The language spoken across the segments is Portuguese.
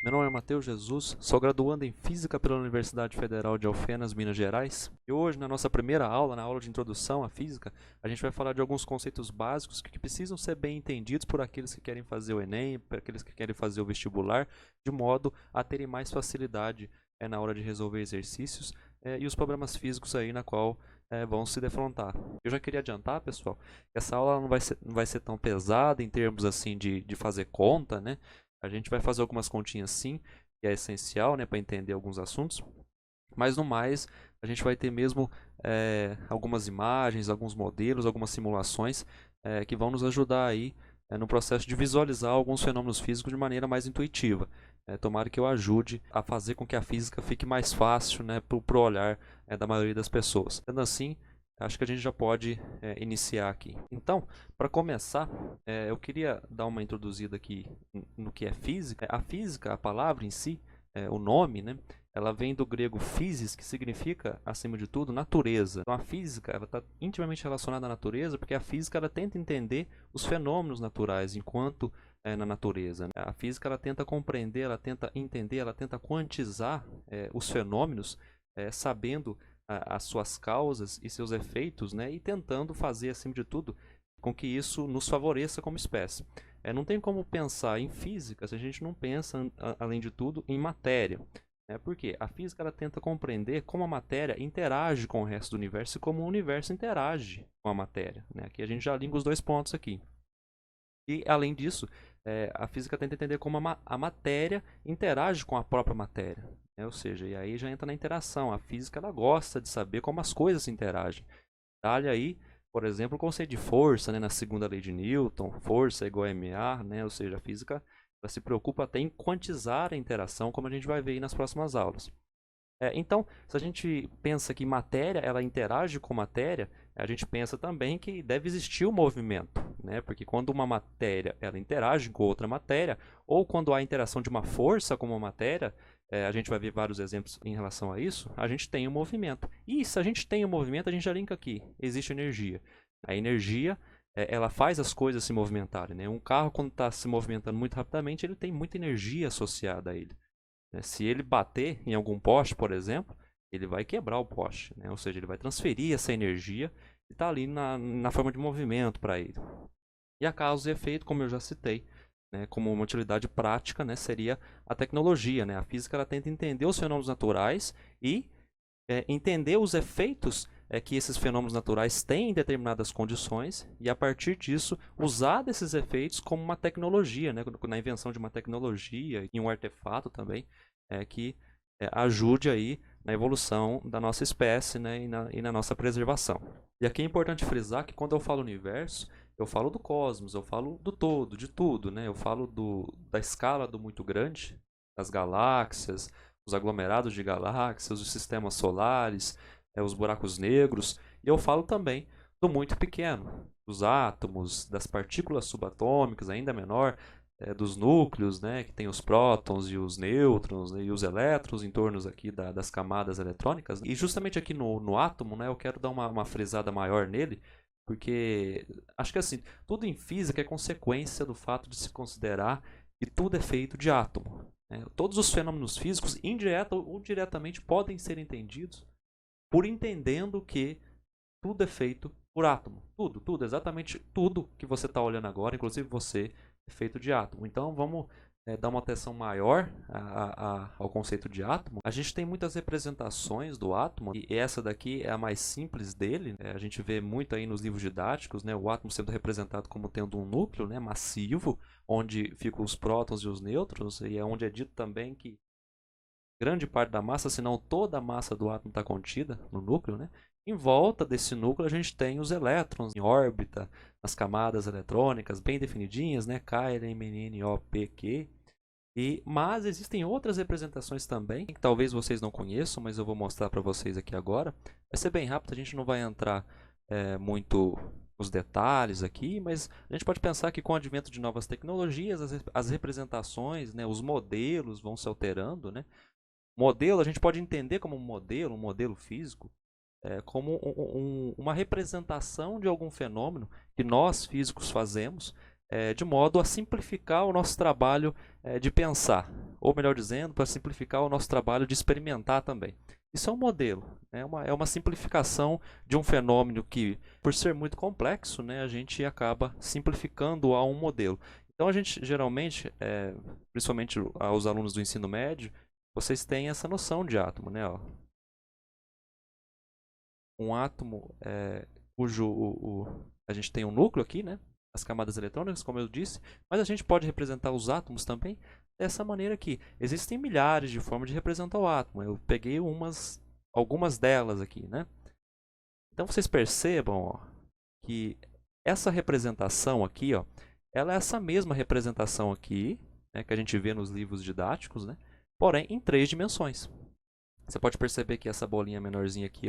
Meu nome é Matheus Jesus, sou graduando em Física pela Universidade Federal de Alfenas, Minas Gerais. E hoje, na nossa primeira aula, na aula de Introdução à Física, a gente vai falar de alguns conceitos básicos que precisam ser bem entendidos por aqueles que querem fazer o Enem, por aqueles que querem fazer o vestibular, de modo a terem mais facilidade na hora de resolver exercícios e os problemas físicos aí na qual vão se defrontar. Eu já queria adiantar, pessoal, que essa aula não vai ser tão pesada em termos assim de fazer conta, né? A gente vai fazer algumas continhas sim, que é essencial, né, para entender alguns assuntos. Mas no mais, a gente vai ter mesmo algumas imagens, alguns modelos, algumas simulações que vão nos ajudar aí no processo de visualizar alguns fenômenos físicos de maneira mais intuitiva. Tomara que eu ajude a fazer com que a física fique mais fácil, né, para o olhar da maioria das pessoas. Sendo assim, acho que a gente já pode iniciar aqui. Então, para começar, eu queria dar uma introduzida aqui no que é física. A física, a palavra em si, o nome, né, ela vem do grego physis, que significa, acima de tudo, natureza. Então, a física está intimamente relacionada à natureza, porque a física ela tenta entender os fenômenos naturais enquanto na natureza, né? A física ela tenta compreender, ela tenta entender, ela tenta quantizar os fenômenos, sabendo as suas causas e seus efeitos, né, e tentando fazer, acima de tudo, com que isso nos favoreça como espécie. Não tem como pensar em física se a gente não pensa, além de tudo, em matéria. Por quê? A física ela tenta compreender como a matéria interage com o resto do universo e como o universo interage com a matéria, né? Aqui a gente já linka os dois pontos aqui. E, além disso, a física tenta entender como a matéria interage com a própria matéria. Ou seja, e aí já entra na interação. A física ela gosta de saber como as coisas interagem. Dá-lhe aí, por exemplo, o conceito de força, né, na segunda lei de Newton, força é igual a ma, né, ou seja, a física ela se preocupa até em quantizar a interação, como a gente vai ver aí nas próximas aulas. Então, se a gente pensa que matéria ela interage com matéria, a gente pensa também que deve existir o movimento, né? Porque quando uma matéria ela interage com outra matéria, ou quando há interação de uma força com uma matéria, a gente vai ver vários exemplos em relação a isso, a gente tem o movimento. E se a gente tem o movimento, a gente já linka aqui, existe energia. A energia ela faz as coisas se movimentarem, né? Um carro, quando está se movimentando muito rapidamente, ele tem muita energia associada a ele. Se ele bater em algum poste, por exemplo, ele vai quebrar o poste, né? Ou seja, ele vai transferir essa energia e está ali na forma de movimento para ele. E a causa e efeito, como eu já citei, né, como uma utilidade prática, né, seria a tecnologia. Né? A física ela tenta entender os fenômenos naturais e entender os efeitos que esses fenômenos naturais têm em determinadas condições e, a partir disso, usar desses efeitos como uma tecnologia, né? Na invenção de uma tecnologia e um artefato também que ajude aí na evolução da nossa espécie, né? E na nossa preservação. E aqui é importante frisar que quando eu falo universo, eu falo do cosmos, eu falo do todo, de tudo, né? Eu falo da escala do muito grande, das galáxias, os aglomerados de galáxias, os sistemas solares, os buracos negros. E eu falo também do muito pequeno, dos átomos, das partículas subatômicas, ainda menor, dos núcleos, né, que tem os prótons e os nêutrons, né, e os elétrons em torno aqui das camadas eletrônicas. E justamente aqui no átomo, né, eu quero dar uma frisada maior nele, porque acho que assim, tudo em física é consequência do fato de se considerar que tudo é feito de átomo. Todos os fenômenos físicos, indireta ou diretamente, podem ser entendidos por entendendo que tudo é feito por átomo. Tudo, exatamente tudo que você está olhando agora, inclusive você, é feito de átomo. Então vamos dar uma atenção maior ao conceito de átomo. A gente tem muitas representações do átomo, e essa daqui é a mais simples dele. A gente vê muito aí nos livros didáticos, né, o átomo sendo representado como tendo um núcleo, né, massivo, onde ficam os prótons e os nêutrons, e é onde é dito também que grande parte da massa, se não toda a massa do átomo está contida no núcleo, né? Em volta desse núcleo a gente tem os elétrons em órbita, nas camadas eletrônicas bem definidinhas, né? K, L, M, N, O, P, Q. Mas existem outras representações também, que talvez vocês não conheçam, mas eu vou mostrar para vocês aqui agora. Vai ser bem rápido, a gente não vai entrar muito nos detalhes aqui, mas a gente pode pensar que com o advento de novas tecnologias, as representações, né, os modelos vão se alterando, né? Modelo, a gente pode entender como um modelo físico, como uma representação de algum fenômeno que nós físicos fazemos de modo a simplificar o nosso trabalho de pensar, ou melhor dizendo, para simplificar o nosso trabalho de experimentar também. Isso é um modelo, né? É uma simplificação de um fenômeno que, por ser muito complexo, né, a gente acaba simplificando a um modelo. Então a gente geralmente, principalmente aos alunos do ensino médio, vocês têm essa noção de átomo, né? Ó. Um átomo cujo a gente tem um núcleo aqui, né? As camadas eletrônicas, como eu disse, mas a gente pode representar os átomos também dessa maneira aqui. Existem milhares de formas de representar o átomo. Eu peguei algumas delas aqui, né? Então vocês percebam, ó, que essa representação aqui, ó, ela é essa mesma representação aqui, né, que a gente vê nos livros didáticos, né? Porém em 3 dimensões. Você pode perceber que essa bolinha menorzinha aqui,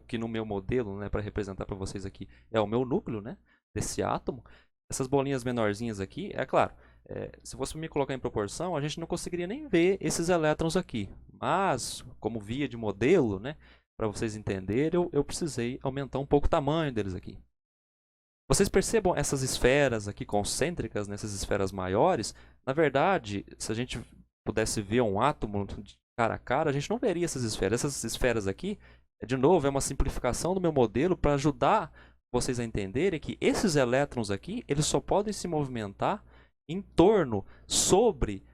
que no meu modelo, né, para representar para vocês aqui, é o meu núcleo, né, desse átomo. Essas bolinhas menorzinhas aqui, é claro, se fosse me colocar em proporção, a gente não conseguiria nem ver esses elétrons aqui. Mas, como via de modelo, né, para vocês entenderem, eu precisei aumentar um pouco o tamanho deles aqui. Vocês percebam essas esferas aqui concêntricas, nessas esferas maiores? Na verdade, se a gente pudesse ver um átomo cara a cara, a gente não veria essas esferas. Essas esferas aqui, de novo, é uma simplificação do meu modelo para ajudar vocês a entenderem que esses elétrons aqui, eles só podem se movimentar em torno, sobre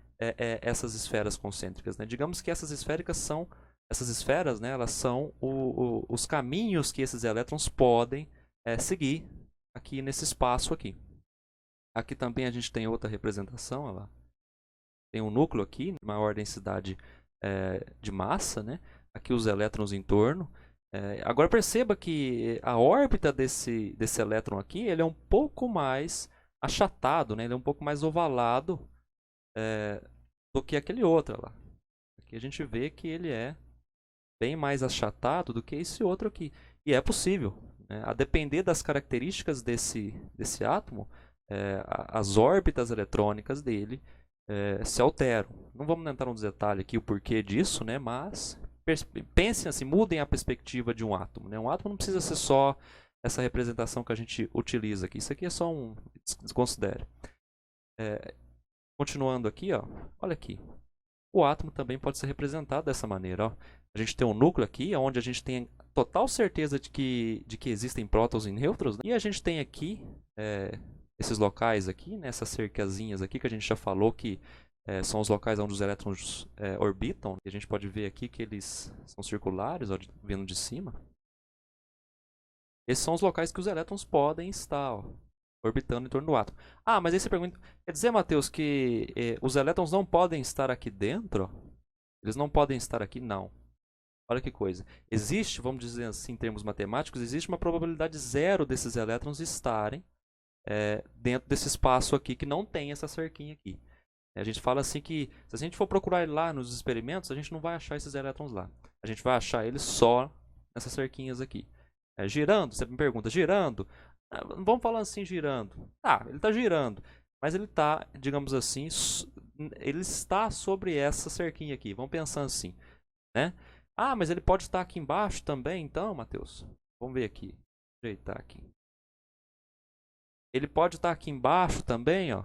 essas esferas concêntricas, né? Digamos que essas esferas, né, elas são os caminhos que esses elétrons podem seguir aqui nesse espaço aqui. Aqui também a gente tem outra representação, olha lá. Tem um núcleo aqui, maior densidade de massa, né? Aqui os elétrons em torno. Agora perceba que a órbita desse elétron aqui, ele é um pouco mais achatado, né? Ele é um pouco mais ovalado do que aquele outro lá. Aqui a gente vê que ele é bem mais achatado do que esse outro aqui. E é possível, né? A depender das características desse átomo, as órbitas eletrônicas dele se alteram. Não vamos entrar nos detalhes aqui o porquê disso, né? Mas pensem assim, mudem a perspectiva de um átomo, né? Um átomo não precisa ser só essa representação que a gente utiliza aqui. Isso aqui é só um... desconsidere. Continuando aqui, ó, olha aqui. O átomo também pode ser representado dessa maneira. Ó. A gente tem um núcleo aqui, onde a gente tem total certeza de que existem prótons e nêutrons. Né? E a gente tem aqui esses locais aqui, né, essas cercazinhas aqui, que a gente já falou que são os locais onde os elétrons orbitam. E a gente pode ver aqui que eles são circulares, ó, vindo de cima. Esses são os locais que os elétrons podem estar, ó, orbitando em torno do átomo. Ah, mas aí você pergunta, quer dizer, Matheus, que os elétrons não podem estar aqui dentro? Eles não podem estar aqui? Não. Olha que coisa. Existe, vamos dizer assim, em termos matemáticos, existe uma probabilidade zero desses elétrons estarem dentro desse espaço aqui que não tem essa cerquinha aqui. A gente fala assim que, se a gente for procurar ele lá nos experimentos, a gente não vai achar esses elétrons lá. A gente vai achar eles só nessas cerquinhas aqui. Girando, você me pergunta, girando? Vamos falar assim, girando. Ele está girando, mas ele está, digamos assim, ele está sobre essa cerquinha aqui. Vamos pensar assim, né? Mas ele pode estar aqui embaixo também, então, Matheus? Vamos ver aqui. Ajeitar aqui. Ele pode estar aqui embaixo também, ó?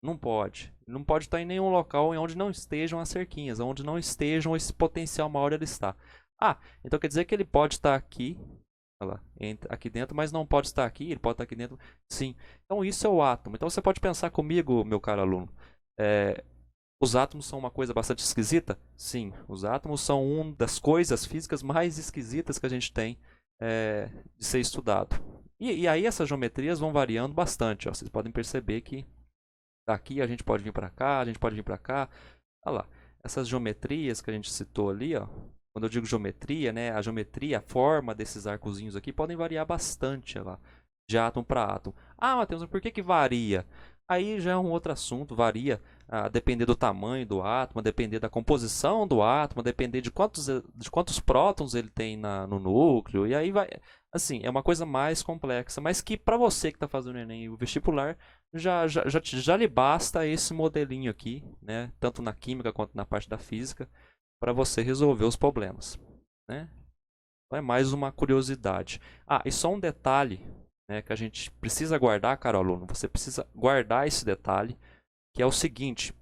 Não pode. Não pode estar em nenhum local onde não estejam as cerquinhas, onde não estejam esse potencial maior ele está. Então quer dizer que ele pode estar aqui, olha lá, aqui dentro, mas não pode estar aqui, ele pode estar aqui dentro. Sim. Então isso é o átomo. Então você pode pensar comigo, meu caro aluno. Os átomos são uma coisa bastante esquisita? Sim. Os átomos são uma das coisas físicas mais esquisitas que a gente tem de ser estudado. E aí essas geometrias vão variando bastante. Ó. Vocês podem perceber que daqui a gente pode vir para cá, a gente pode vir para cá. Olha lá. Essas geometrias que a gente citou ali, ó. Quando eu digo geometria, né, a geometria, a forma desses arcozinhos aqui podem variar bastante lá, de átomo para átomo. Matheus, mas por que varia? Aí já é um outro assunto, varia a depender do tamanho do átomo, a depender da composição do átomo, a depender de quantos prótons ele tem no núcleo, e aí vai... Assim, é uma coisa mais complexa, mas que para você que está fazendo o Enem e o vestibular, já lhe basta esse modelinho aqui, né, tanto na química quanto na parte da física, para você resolver os problemas, né? Então é mais uma curiosidade. E só um detalhe né, que a gente precisa guardar, caro aluno. Você precisa guardar esse detalhe, que é o seguinte.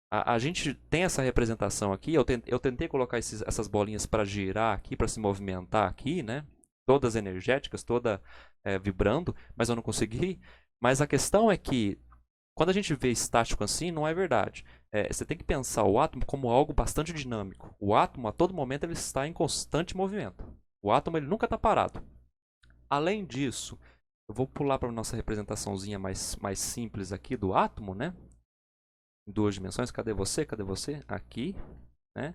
A gente tem essa representação aqui, eu tentei colocar essas bolinhas para girar aqui, para se movimentar aqui, né? Todas energéticas, toda vibrando, mas eu não consegui. Mas a questão é que, quando a gente vê estático assim, não é verdade. Você tem que pensar o átomo como algo bastante dinâmico. O átomo, a todo momento, ele está em constante movimento. O átomo ele nunca está parado. Além disso, eu vou pular para a nossa representaçãozinha mais simples aqui do átomo, né? Em duas dimensões. Cadê você? Cadê você? Aqui, né?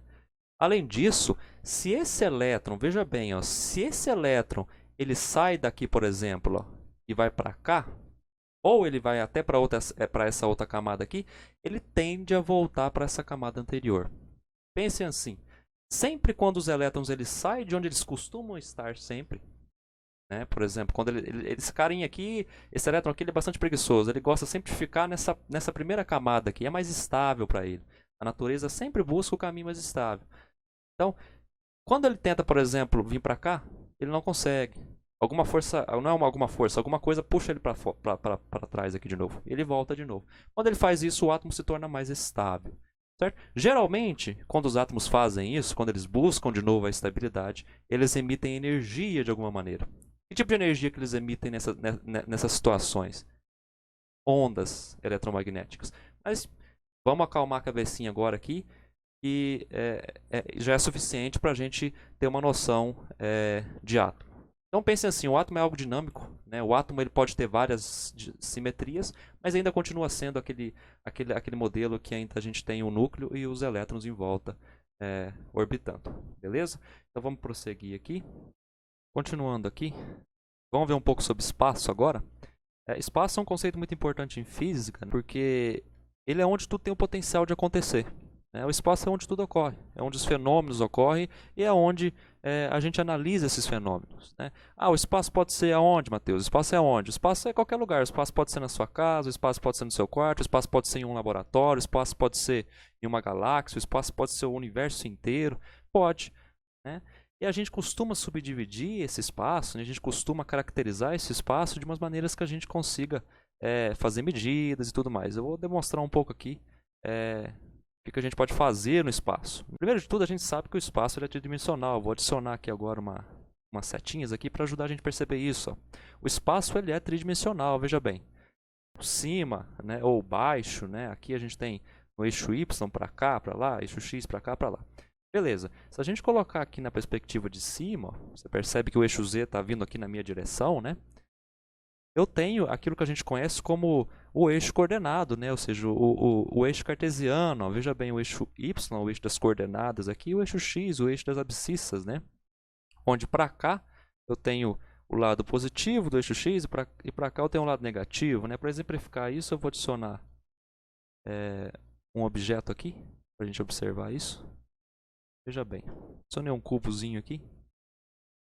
Além disso, se esse elétron, veja bem, ó, se esse elétron ele sai daqui, por exemplo, ó, e vai para cá, ou ele vai até para essa outra camada aqui, ele tende a voltar para essa camada anterior. Pensem assim, sempre quando os elétrons eles saem de onde eles costumam estar sempre, né? Por exemplo, quando esse carinha aqui, esse elétron aqui, ele é bastante preguiçoso. Ele gosta sempre de ficar nessa primeira camada aqui. É mais estável para ele. A natureza sempre busca o caminho mais estável. Então, quando ele tenta, por exemplo, vir para cá, ele não consegue. Alguma força, não é alguma força, alguma coisa puxa ele para trás aqui de novo. Ele volta de novo. Quando ele faz isso, o átomo se torna mais estável. Certo? Geralmente, quando os átomos fazem isso, quando eles buscam de novo a estabilidade, eles emitem energia de alguma maneira. Que tipo de energia que eles emitem nessas situações? Ondas eletromagnéticas. Mas vamos acalmar a cabecinha agora aqui e já é suficiente para a gente ter uma noção de átomo. Então pensem assim, o átomo é algo dinâmico, né? O átomo ele pode ter várias simetrias, mas ainda continua sendo aquele modelo que ainda a gente tem o núcleo e os elétrons em volta orbitando, beleza? Então vamos prosseguir aqui. Continuando aqui, vamos ver um pouco sobre espaço agora. Espaço é um conceito muito importante em física, porque ele é onde tudo tem o potencial de acontecer. O espaço é onde tudo ocorre, é onde os fenômenos ocorrem e é onde a gente analisa esses fenômenos. Né? O espaço pode ser aonde, Matheus? O espaço é aonde? O espaço é qualquer lugar. O espaço pode ser na sua casa, o espaço pode ser no seu quarto, o espaço pode ser em um laboratório, o espaço pode ser em uma galáxia, o espaço pode ser o universo inteiro. Pode. Né? E a gente costuma subdividir esse espaço, né? A gente costuma caracterizar esse espaço de umas maneiras que a gente consiga fazer medidas e tudo mais. Eu vou demonstrar um pouco aqui o que a gente pode fazer no espaço. Primeiro de tudo, a gente sabe que o espaço ele é tridimensional. Vou adicionar aqui agora umas setinhas aqui para ajudar a gente a perceber isso. Ó. O espaço ele é tridimensional, veja bem. Por cima, né, ou baixo, né, aqui a gente tem o eixo Y para cá, para lá, eixo X para cá, para lá. Beleza, se a gente colocar aqui na perspectiva de cima, ó, você percebe que o eixo Z está vindo aqui na minha direção, né? Eu tenho aquilo que a gente conhece como o eixo coordenado, né? Ou seja, o eixo cartesiano. Ó, veja bem, o eixo Y, o eixo das coordenadas aqui, e o eixo X, o eixo das abscissas, né? Onde para cá eu tenho o lado positivo do eixo X e para cá eu tenho o lado negativo, né? Para exemplificar isso, eu vou adicionar um objeto aqui, para a gente observar isso. Veja bem, adicionei um cubozinho aqui.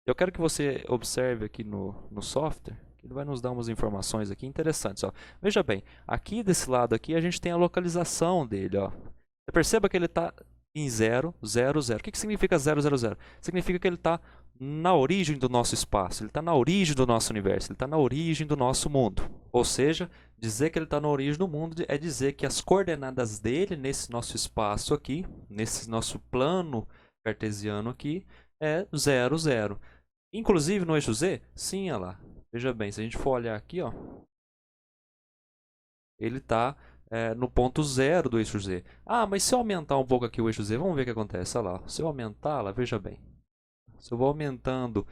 Eu quero que você observe aqui no software, que ele vai nos dar umas informações aqui interessantes. Ó. Veja bem, aqui desse lado aqui a gente tem a localização dele. Ó. Você perceba que ele está em 0, 0, 0. O que significa 0, 0, 0? Significa que ele está na origem do nosso espaço, ele está na origem do nosso universo, ele está na origem do nosso mundo. Ou seja, dizer que ele está na origem do mundo é dizer que as coordenadas dele nesse nosso espaço aqui, nesse nosso plano cartesiano aqui, é 0, 0. Inclusive no eixo Z? Sim, olha lá. Veja bem, se a gente for olhar aqui, ó, ele está no ponto 0 do eixo Z. Mas se eu aumentar um pouco aqui o eixo Z, vamos ver o que acontece. Olha lá. Se eu aumentá-la, veja bem. Se eu vou aumentando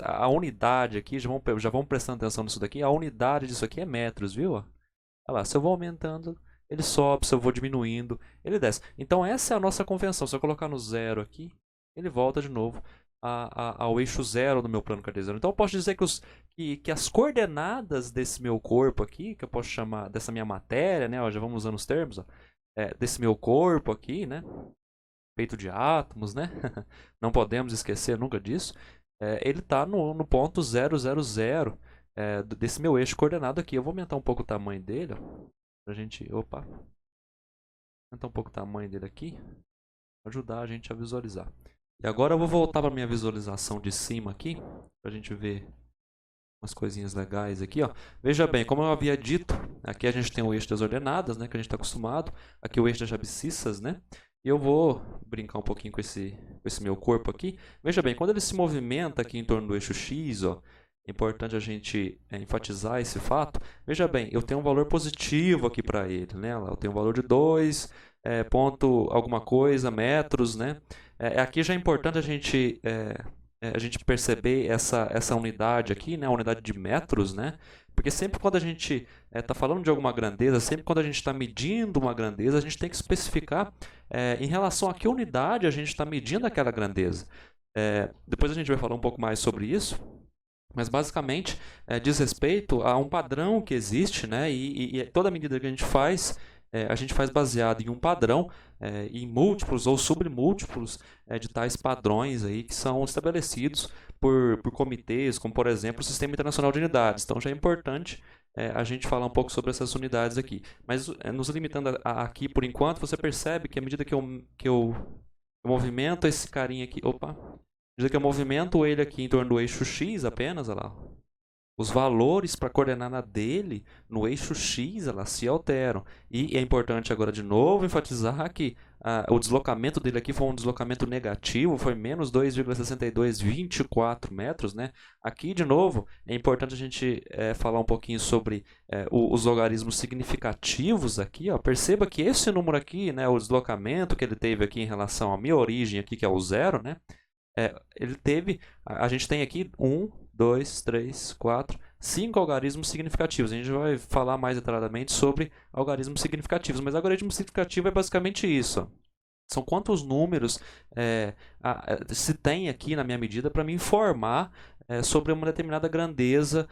a unidade aqui, já vamos prestando atenção nisso daqui, a unidade disso aqui é metros, viu? Olha lá, se eu vou aumentando, ele sobe, se eu vou diminuindo, ele desce. Então essa é a nossa convenção. Se eu colocar no 0 aqui, ele volta de novo ao eixo 0 do meu plano cartesiano. Então eu posso dizer que as coordenadas desse meu corpo aqui, que eu posso chamar dessa minha matéria, né? Ó, já vamos usando os termos, ó, desse meu corpo aqui, né? Feito de átomos, né? Não podemos esquecer nunca disso. Ele está no ponto 0, 0, 0 desse meu eixo coordenado aqui. Eu vou aumentar um pouco o tamanho dele, ó, pra gente... Opa! Aumentar um pouco o tamanho dele aqui, para ajudar a gente a visualizar. E agora eu vou voltar para a minha visualização de cima aqui, para a gente ver umas coisinhas legais aqui, ó. Veja bem, como eu havia dito, aqui a gente tem o eixo das ordenadas, né, que a gente está acostumado. Aqui o eixo das abscissas, né? E eu vou brincar um pouquinho com esse meu corpo aqui. Veja bem, quando ele se movimenta aqui em torno do eixo X, ó, é importante a gente enfatizar esse fato. Veja bem, eu tenho um valor positivo aqui para ele, né? Eu tenho um valor de 2, ponto alguma coisa, metros, né? Aqui já é importante a gente perceber essa unidade aqui, né? A unidade de metros, né? Porque sempre quando a gente está falando de alguma grandeza, sempre quando a gente está medindo uma grandeza, a gente tem que especificar em relação a que unidade a gente está medindo aquela grandeza. Depois a gente vai falar um pouco mais sobre isso, mas basicamente diz respeito a um padrão que existe, né? E toda medida que a gente faz baseado em um padrão, em múltiplos ou submúltiplos de tais padrões aí que são estabelecidos por comitês, como por exemplo o Sistema Internacional de Unidades. Então já é importante a gente falar um pouco sobre essas unidades aqui. Mas nos limitando aqui por enquanto, você percebe que à medida que eu movimento esse carinha aqui, opa, à medida que eu movimento ele aqui em torno do eixo X apenas, olha lá, os valores para a coordenada dele no eixo X elas se alteram. E é importante agora de novo enfatizar que o deslocamento dele aqui foi um deslocamento negativo, foi menos 2,6224 metros, né? Aqui, de novo, é importante a gente falar um pouquinho sobre os logaritmos significativos aqui. Ó. Perceba que esse número aqui, né, o deslocamento que ele teve aqui em relação à minha origem aqui, que é o zero, né? A gente tem aqui 1, 2, 3, 4, 5 algarismos significativos. A gente vai falar mais detalhadamente sobre algarismos significativos, mas algarismo significativo é basicamente isso. São quantos números se tem aqui na minha medida para me informar sobre uma determinada grandeza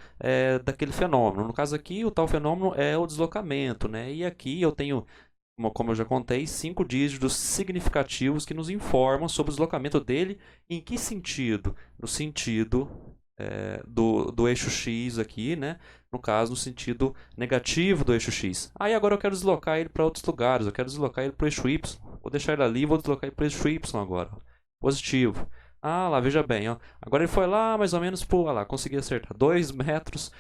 daquele fenômeno. No caso aqui, o tal fenômeno é o deslocamento, né? E aqui eu tenho, como eu já contei, 5 dígitos significativos que nos informam sobre o deslocamento dele. Em que sentido? No sentido do eixo X aqui, né? No caso, no sentido negativo do eixo X. Aí agora eu quero deslocar ele para outros lugares, eu quero deslocar ele para o eixo Y. Vou deixar ele ali e vou deslocar ele para o eixo Y agora. Positivo. Ah, lá, veja bem, ó. Agora ele foi lá mais ou menos, olha lá, consegui acertar 2 metros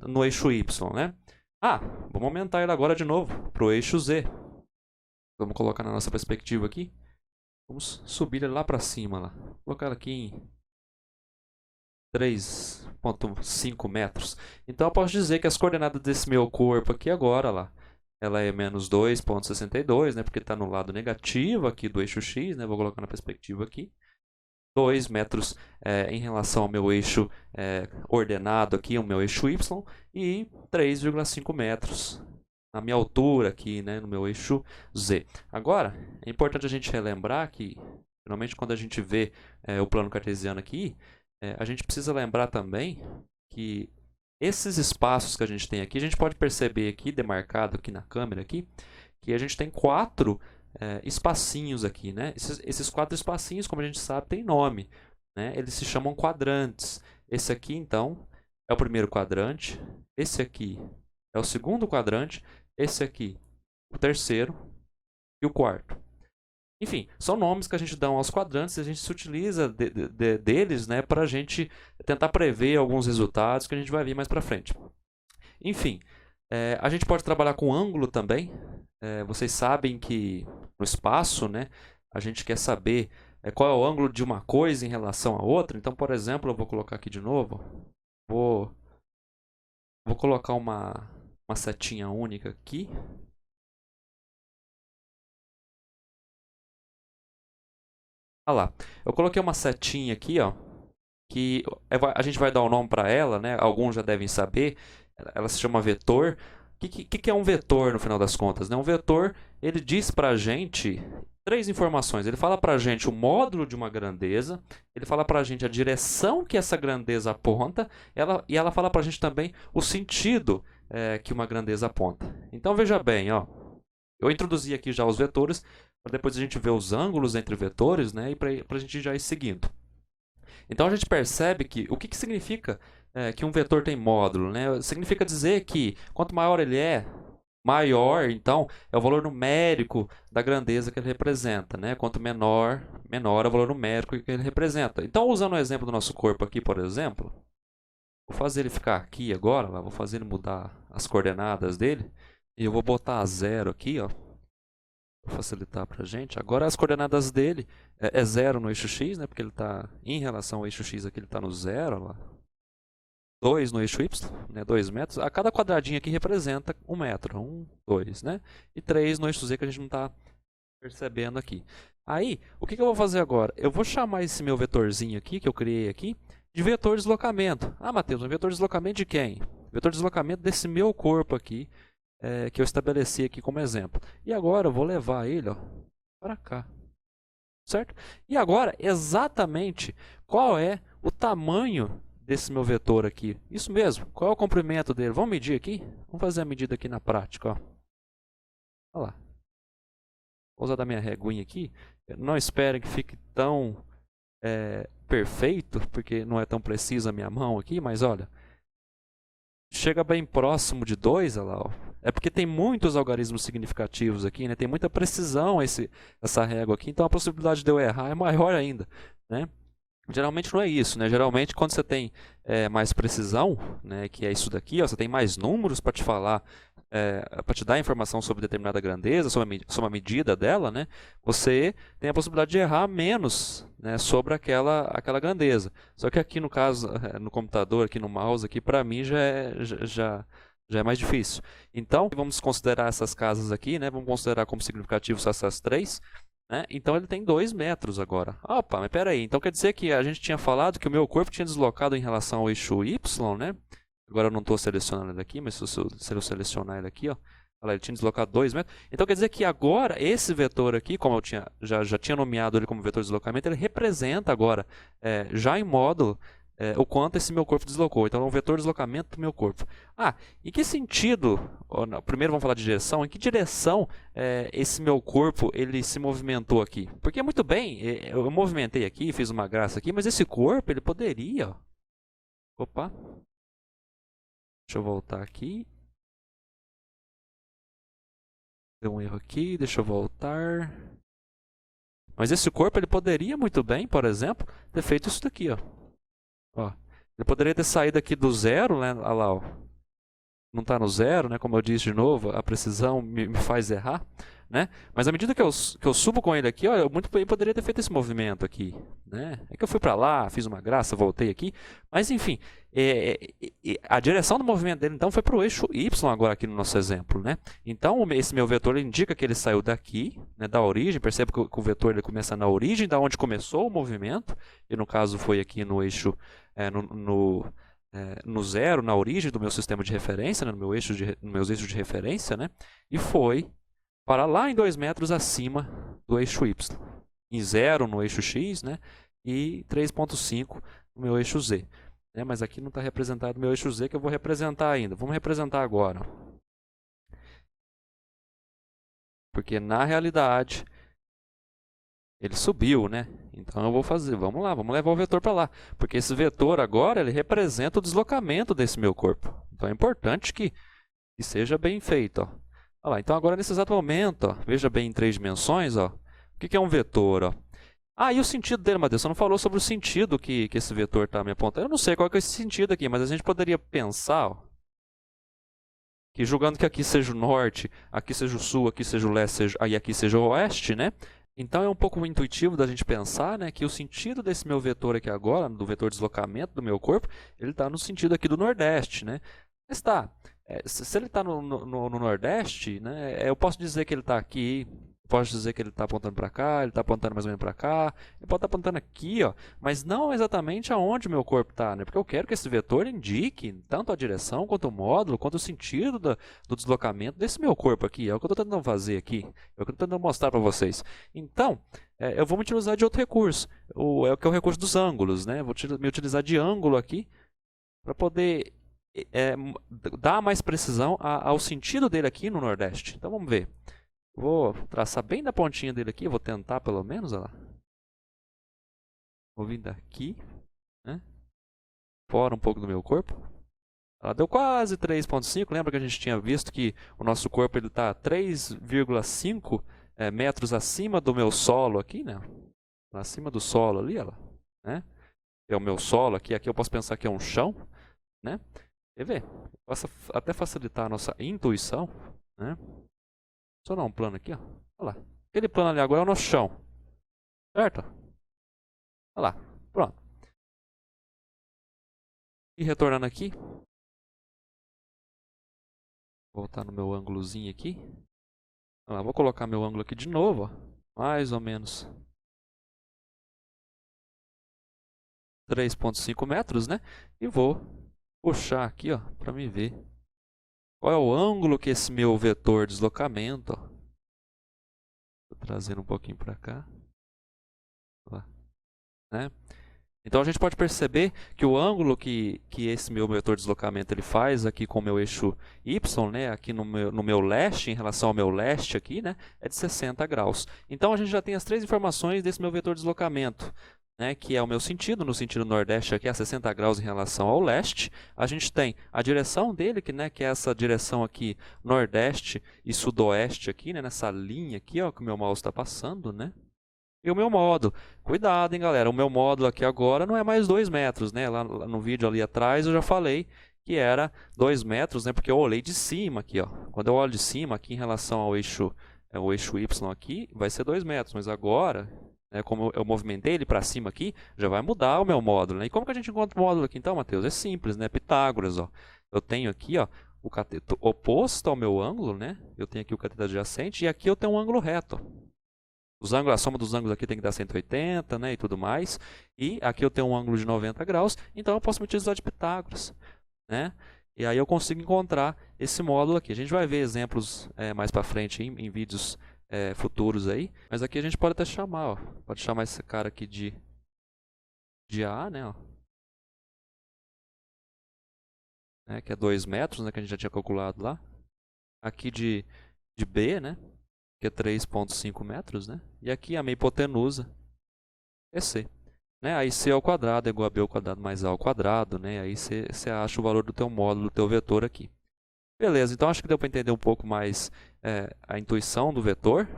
no eixo Y, né? Ah, vamos aumentar ele agora de novo para o eixo Z. Vamos colocar na nossa perspectiva aqui. Vamos subir ele lá para cima. Lá. Vou colocar ele aqui em 3,5 metros. Então eu posso dizer que as coordenadas desse meu corpo aqui agora, lá, ela é menos 2,62, né, porque está no lado negativo aqui do eixo X. Né, vou colocar na perspectiva aqui. 2 metros em relação ao meu eixo ordenado aqui, o meu eixo Y, e 3,5 metros na minha altura aqui, né, no meu eixo Z. Agora, é importante a gente relembrar que, geralmente, quando a gente vê o plano cartesiano aqui, a gente precisa lembrar também que esses espaços que a gente tem aqui, a gente pode perceber aqui, demarcado aqui na câmera, aqui, que a gente tem 4 espacinhos aqui, né? Esses 4 espacinhos, como a gente sabe, tem nome, né? Eles se chamam quadrantes. Esse aqui, então, é o primeiro quadrante. Esse aqui é o segundo quadrante. Esse aqui, o terceiro e o quarto. Enfim, são nomes que a gente dá aos quadrantes e a gente se utiliza deles, né, para a gente tentar prever alguns resultados que a gente vai ver mais para frente. Enfim, a gente pode trabalhar com ângulo também. Vocês sabem que no espaço, né, a gente quer saber qual é o ângulo de uma coisa em relação a outra. Então, por exemplo, eu vou colocar aqui de novo. Vou colocar uma setinha única aqui. Olha lá, eu coloquei uma setinha aqui, ó, que a gente vai dar o nome para ela, né? Alguns já devem saber. Ela se chama vetor. O que é um vetor no final das contas? Né? Um vetor, ele diz para a gente 3 informações. Ele fala para a gente o módulo de uma grandeza, ele fala para a gente a direção que essa grandeza aponta, e ela fala para a gente também o sentido que uma grandeza aponta. Então veja bem, ó, eu introduzi aqui já os vetores, para depois a gente ver os ângulos entre vetores, né, e para a gente já ir seguindo. Então a gente percebe que o que significa que um vetor tem módulo, né? Significa dizer que quanto maior ele é, maior, então, é o valor numérico da grandeza que ele representa, né? Quanto menor, menor é o valor numérico que ele representa. Então, usando o exemplo do nosso corpo aqui, por exemplo, Vou fazer ele ficar aqui agora, vou fazer ele mudar as coordenadas dele. E eu vou botar a 0 aqui, ó, para facilitar para a gente. Agora as coordenadas dele é 0 no eixo x, né, porque ele está em relação ao eixo x aqui, ele está no 0, ó lá. 2 no eixo y, né, 2 metros. A cada quadradinho aqui representa 1 metro. 1, 2, né? E 3 no eixo z que a gente não está percebendo aqui. Aí, o que eu vou fazer agora? Eu vou chamar esse meu vetorzinho aqui, que eu criei aqui, de vetor de deslocamento. Ah, Matheus, um vetor de deslocamento de quem? Vetor de deslocamento desse meu corpo aqui, que eu estabeleci aqui como exemplo. E agora eu vou levar ele para cá. Certo? E agora, exatamente, qual é o tamanho desse meu vetor aqui? Isso mesmo, qual é o comprimento dele? Vamos medir aqui? Vamos fazer a medida aqui na prática. Ó. Olha lá. Vou usar da minha reguinha aqui. Não espere que fique tão perfeito, porque não é tão precisa a minha mão aqui, mas olha, chega bem próximo de 2, olha lá, ó. É porque tem muitos algarismos significativos aqui, né? Tem muita precisão essa régua aqui, então a possibilidade de eu errar é maior ainda, né? Geralmente não é isso, né? Geralmente quando você tem mais precisão, né, que é isso daqui, ó, você tem mais números para te falar, para te dar informação sobre determinada grandeza, sobre a medida dela, né? Você tem a possibilidade de errar menos, né, sobre aquela grandeza. Só que aqui no caso, no computador, aqui no mouse, aqui para mim já é mais difícil. Então, vamos considerar essas casas aqui, né? Vamos considerar como significativos essas 3. Né? Então ele tem 2 metros agora. Opa, mas peraí, então quer dizer que a gente tinha falado que o meu corpo tinha deslocado em relação ao eixo Y, né? Agora eu não estou selecionando ele aqui, mas se eu selecionar ele aqui, ó, olha lá, ele tinha deslocado 2 metros. Então quer dizer que agora esse vetor aqui, como eu já tinha nomeado ele como vetor de deslocamento, ele representa agora, já em módulo, o quanto esse meu corpo deslocou. Então é um vetor de deslocamento do meu corpo. Ah, em que sentido, primeiro vamos falar de direção, em que direção esse meu corpo ele se movimentou aqui? Porque muito bem, eu movimentei aqui, fiz uma graça aqui, mas esse corpo ele poderia... Opa, deixa eu voltar aqui. Deu um erro aqui, deixa eu voltar. Mas esse corpo ele poderia muito bem, por exemplo, ter feito isso daqui, ó. Ó, ele poderia ter saído aqui do 0, né? Olha lá, ó. Não está no 0, né? Como eu disse de novo, a precisão me faz errar, né? Mas à medida que eu subo com ele aqui, ó, eu muito bem poderia ter feito esse movimento aqui, né? É que eu fui para lá, fiz uma graça, voltei aqui, mas enfim, a direção do movimento dele então foi para o eixo Y agora aqui no nosso exemplo, né? Então esse meu vetor indica que ele saiu daqui, né, da origem. Percebe que o vetor ele começa na origem, da onde começou o movimento, e no caso foi aqui no eixo no 0, na origem do meu sistema de referência, né, no meus eixos de referência, né, e foi para lá em 2 metros acima do eixo Y. Em 0 no eixo X, né, e 3,5 no meu eixo Z. Né, mas aqui não está representado o meu eixo Z, que eu vou representar ainda. Vamos representar agora. Porque na realidade ele subiu, né? Então eu vou fazer, vamos lá, vamos levar o vetor para lá. Porque esse vetor agora, ele representa o deslocamento desse meu corpo. Então é importante que seja bem feito. Ó. Olha lá, então agora nesse exato momento, ó, veja bem em 3 dimensões, ó, o que é um vetor? Ó? Ah, e o sentido dele, Matheus? Você não falou sobre o sentido que esse vetor está me apontando. Eu não sei qual é esse sentido aqui, mas a gente poderia pensar, ó, que julgando que aqui seja o norte, aqui seja o sul, aqui seja o leste, e aqui seja o oeste, né? Então é um pouco intuitivo da gente pensar, né, que o sentido desse meu vetor aqui agora, do vetor de deslocamento do meu corpo, ele está no sentido aqui do nordeste, né? Mas tá, se ele está no nordeste, né, eu posso dizer que ele está aqui, posso dizer que ele está apontando para cá, ele está apontando mais ou menos para cá, ele pode estar apontando aqui, ó, mas não exatamente aonde o meu corpo está, né? Porque eu quero que esse vetor indique tanto a direção, quanto o módulo, quanto o sentido do deslocamento desse meu corpo aqui. É o que eu estou tentando fazer aqui, é o que eu estou tentando mostrar para vocês. Então, eu vou me utilizar de outro recurso, que é o recurso dos ângulos, né? Vou me utilizar de ângulo aqui para poder dar mais precisão ao sentido dele aqui no nordeste. Então vamos ver. Vou traçar bem da pontinha dele aqui, vou tentar pelo menos, olha lá. Vou vir daqui, né? Fora um pouco do meu corpo. Ela deu quase 3,5. Lembra que a gente tinha visto que o nosso corpo está 3,5 metros acima do meu solo aqui, né? Acima do solo ali, olha lá, né? É o meu solo aqui. Aqui eu posso pensar que é um chão. né? Quer ver? Posso até facilitar a nossa intuição, né? Só dar um plano aqui, ó. Olha lá. Aquele plano ali agora é o nosso chão, certo? Olha lá. Pronto. E retornando aqui, voltar no meu ângulozinho aqui. Olha lá, vou colocar meu ângulo aqui de novo, ó. Mais ou menos 3,5 metros, né? E vou puxar aqui, ó, para me ver qual é o ângulo que esse meu vetor de deslocamento, ó. Vou trazendo um pouquinho para cá, ó, né? Então a gente pode perceber que o ângulo que esse meu vetor de deslocamento ele faz aqui com o meu eixo Y, né, aqui no meu leste, em relação ao meu leste aqui, né, é de 60 graus. Então a gente já tem as três informações desse meu vetor de deslocamento, né, que é o meu sentido, no sentido nordeste aqui a 60 graus em relação ao leste. A gente tem a direção dele, que é essa direção aqui, nordeste e sudoeste aqui, né, nessa linha aqui, ó, que o meu mouse está passando, né? E o meu módulo, cuidado, hein, galera, o meu módulo aqui agora não é mais 2 metros, né? Lá no vídeo ali atrás eu já falei que era 2 metros, né? Porque eu olhei de cima aqui, ó. Quando eu olho de cima aqui em relação ao eixo, o eixo Y aqui, vai ser 2 metros. Mas agora, né, como eu movimentei ele para cima aqui, já vai mudar o meu módulo, né? E como que a gente encontra o módulo aqui então, Matheus? É simples, né? Pitágoras, ó. Eu tenho aqui, ó, o cateto oposto ao meu ângulo, né? Eu tenho aqui o cateto adjacente e aqui eu tenho um ângulo reto. Os ângulos, a soma dos ângulos aqui tem que dar 180, né, e tudo mais. E aqui eu tenho um ângulo de 90 graus, então eu posso me utilizar de Pitágoras, né? E aí eu consigo encontrar esse módulo aqui. A gente vai ver exemplos mais para frente em vídeos futuros aí. Mas aqui a gente pode até chamar, ó, pode chamar esse cara aqui de A, né, ó, né, que é 2 metros, né, que a gente já tinha calculado lá. Aqui de B, né, que é 3,5 metros, né? E aqui a minha hipotenusa é C. Né? Aí C ao quadrado é igual a B ao quadrado mais A ao quadrado, né? Aí você acha o valor do teu módulo, do teu vetor aqui. Beleza, então acho que deu para entender um pouco mais a intuição do vetor,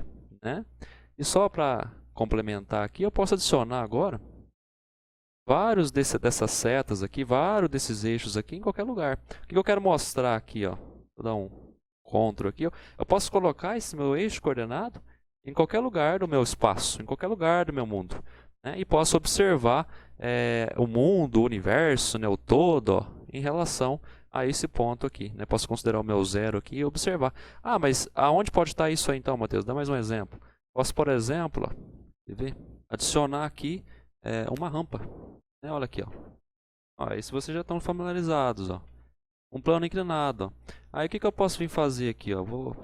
né? E só para complementar aqui, eu posso adicionar agora vários dessas setas aqui, vários desses eixos aqui em qualquer lugar. O que eu quero mostrar aqui, ó? Vou dar um Ctrl aqui, ó. Eu posso colocar esse meu eixo coordenado em qualquer lugar do meu espaço, em qualquer lugar do meu mundo, né? E posso observar o mundo, o universo, né, o todo, ó, em relação a esse ponto aqui, né? Posso considerar o meu zero aqui e observar. Ah, mas aonde pode estar isso aí então, Matheus? Dá mais um exemplo. Posso, por exemplo, ó, quer ver? Adicionar aqui uma rampa, né? Olha aqui, ó. Ó, esse vocês já estão familiarizados, ó. Um plano inclinado, ó. Aí o que eu posso vir fazer aqui, ó? Vou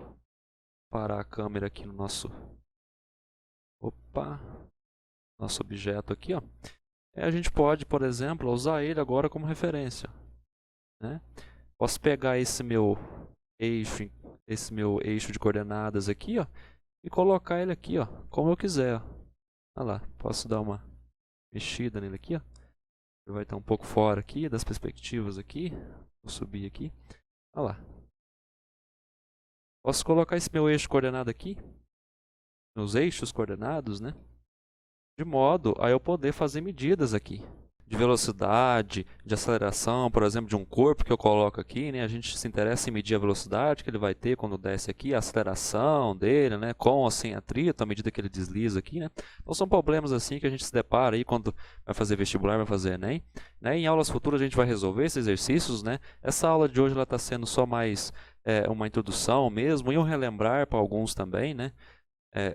parar a câmera aqui no nosso nosso objeto aqui, ó. A gente pode, por exemplo, usar ele agora como referência, né? Posso pegar esse meu eixo de coordenadas aqui, ó, e colocar ele aqui, ó, como eu quiser. Olha lá, posso dar uma mexida nele aqui, ó. Ele vai estar um pouco fora aqui das perspectivas aqui. Vou subir aqui. Olha lá. Posso colocar esse meu eixo coordenado aqui, meus eixos coordenados, né? De modo a eu poder fazer medidas aqui de velocidade, de aceleração, por exemplo, de um corpo que eu coloco aqui, né? A gente se interessa em medir a velocidade que ele vai ter quando desce aqui, a aceleração dele, né? Com ou sem atrito, à medida que ele desliza aqui, né? Então são problemas assim que a gente se depara aí quando vai fazer vestibular, vai fazer ENEM, né? Em aulas futuras a gente vai resolver esses exercícios, né? Essa aula de hoje ela está sendo só mais uma introdução mesmo e um relembrar para alguns também, né?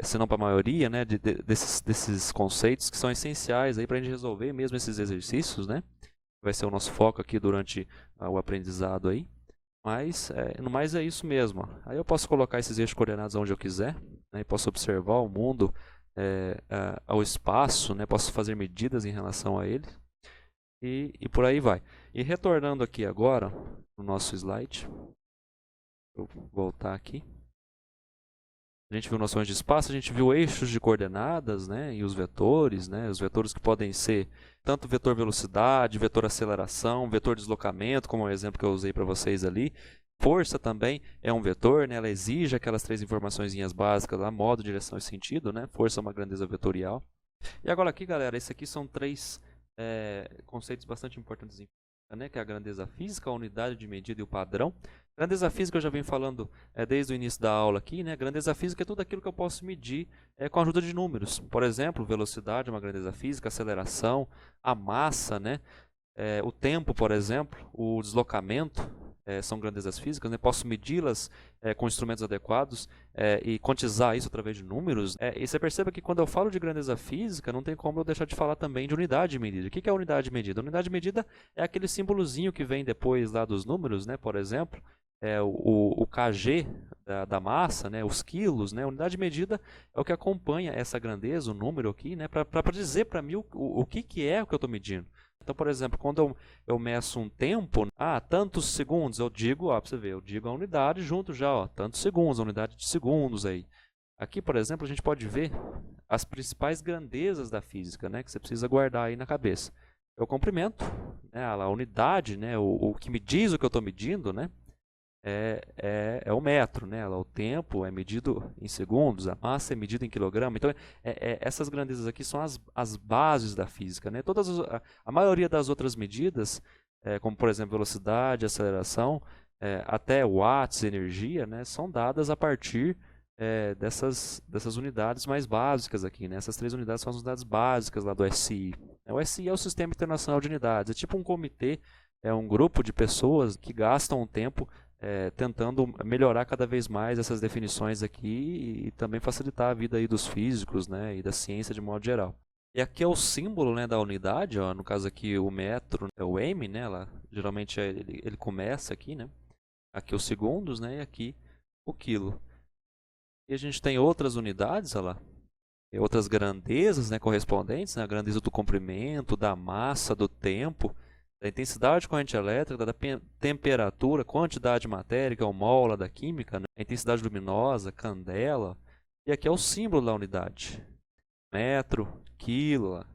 Se não para a maioria, né, desses conceitos que são essenciais para a gente resolver mesmo esses exercícios, né? Vai ser o nosso foco aqui durante o aprendizado aí. Mas, no mais é isso mesmo. Ó. Aí eu posso colocar esses eixos coordenados onde eu quiser, né, e posso observar o mundo, ao espaço, né, posso fazer medidas em relação a ele. E por aí vai. E retornando aqui agora no nosso slide, vou voltar aqui. A gente viu noções de espaço, a gente viu eixos de coordenadas, né, e os vetores que podem ser tanto vetor velocidade, vetor aceleração, vetor deslocamento, como é o exemplo que eu usei para vocês ali. Força também é um vetor, né, ela exige aquelas três informaçõezinhas básicas lá, modo, direção e sentido, né, força é uma grandeza vetorial. E agora aqui, galera, esses aqui são três conceitos bastante importantes né, que é a grandeza física, a unidade de medida e o padrão. Grandeza física eu já venho falando desde o início da aula aqui, né? Grandeza física é tudo aquilo que eu posso medir com a ajuda de números. Por exemplo, velocidade é uma grandeza física, aceleração, a massa, né? O tempo, por exemplo, o deslocamento são grandezas físicas, né? Posso medi-las com instrumentos adequados e quantizar isso através de números. E você perceba que quando eu falo de grandeza física, não tem como eu deixar de falar também de unidade de medida. O que é a unidade de medida? A unidade de medida é aquele símbolozinho que vem depois lá dos números, né? Por exemplo, o kg da massa, né? Os quilos, né? A unidade de medida é o que acompanha essa grandeza, o número aqui, né? Para dizer para mim o que é o que eu estou medindo. Então, por exemplo, quando eu meço um tempo, tantos segundos, eu digo, para você ver, eu digo a unidade junto já, tantos segundos, a unidade de segundos aí. Aqui, por exemplo, a gente pode ver as principais grandezas da física, né, que você precisa guardar aí na cabeça. É o comprimento, né, a unidade, né, o que me diz o que eu estou medindo, né, é o metro, né? O tempo é medido em segundos, a massa é medida em quilograma. Então, essas grandezas aqui são as bases da física, né? A maioria das outras medidas, como por exemplo velocidade, aceleração, até watts, energia, né? São dadas a partir dessas unidades mais básicas aqui, né? Essas 3 unidades são as unidades básicas lá do SI. O SI é o Sistema Internacional de Unidades, é tipo um comitê, é um grupo de pessoas que gastam um tempo tentando melhorar cada vez mais essas definições aqui e também facilitar a vida aí dos físicos, né, e da ciência de modo geral. E aqui é o símbolo, né, da unidade, ó, no caso aqui o metro é o M, né, lá, geralmente ele começa aqui, né, aqui os segundos, né, e aqui o quilo. E a gente tem outras unidades, olha lá, e outras grandezas, né, correspondentes, né, a grandeza do comprimento, da massa, do tempo, da intensidade de corrente elétrica, da temperatura, quantidade de matéria, que é o mol lá da química, né? A intensidade luminosa, candela. E aqui é o símbolo da unidade. Metro, quilo,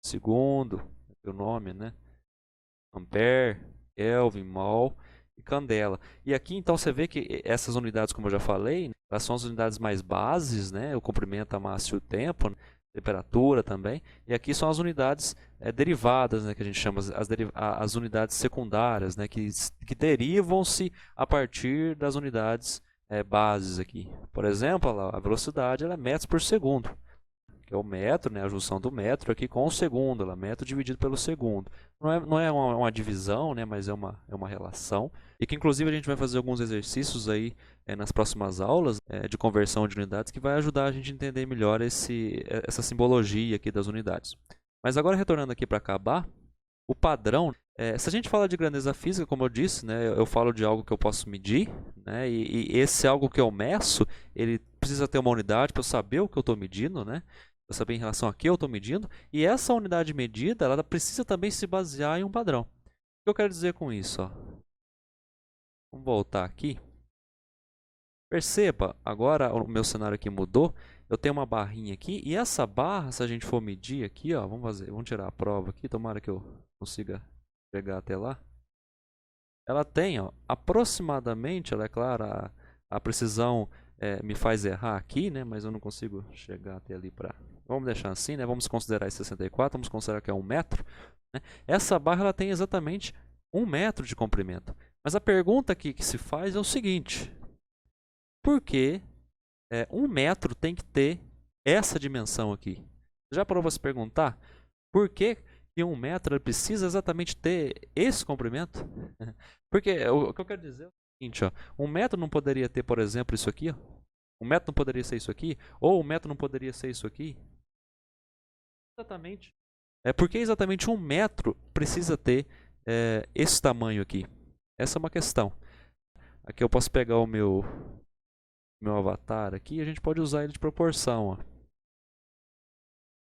segundo, é o nome, né? Ampere, Kelvin, mol e candela. E aqui então você vê que essas unidades, como eu já falei, elas são as unidades mais bases, né? O comprimento, a massa e o tempo, né? Temperatura também, e aqui são as unidades derivadas, né, que a gente chama as unidades secundárias, né, que derivam-se a partir das unidades bases aqui. Por exemplo, a velocidade ela é metros por segundo, que é o metro, né, a junção do metro aqui com o segundo, ela é metro dividido pelo segundo. Não é uma divisão, né, mas é uma relação, e que inclusive a gente vai fazer alguns exercícios aí nas próximas aulas de conversão de unidades que vai ajudar a gente a entender melhor essa simbologia aqui das unidades. Mas agora retornando aqui para acabar, o padrão, se a gente fala de grandeza física, como eu disse, né, eu falo de algo que eu posso medir, né, e esse algo que eu meço, ele precisa ter uma unidade para eu saber o que eu estou medindo, né, para saber em relação a que eu estou medindo, e essa unidade medida ela precisa também se basear em um padrão. O que eu quero dizer com isso? Ó? Vamos voltar aqui. Perceba, agora o meu cenário aqui mudou. Eu tenho uma barrinha aqui e essa barra, se a gente for medir aqui, ó, vamos tirar a prova aqui, tomara que eu consiga chegar até lá. Ela tem, ó, aproximadamente, ela é claro, a precisão me faz errar aqui, né, mas eu não consigo chegar até ali para... Vamos deixar assim, né, vamos considerar esse 64, vamos considerar que é 1 metro. Né? Essa barra ela tem exatamente 1 metro de comprimento. Mas a pergunta aqui que se faz é o seguinte: por que 1 metro tem que ter essa dimensão aqui? Já parou para se perguntar por que 1 metro ele precisa exatamente ter esse comprimento? Porque o que eu quero dizer é o seguinte, ó, 1 metro não poderia ter, por exemplo, isso aqui, ó. 1 metro não poderia ser isso aqui, ou 1 metro não poderia ser isso aqui. Exatamente. Por que exatamente 1 metro precisa ter esse tamanho aqui? Essa é uma questão. Aqui eu posso pegar o meu avatar aqui e a gente pode usar ele de proporção. Ó.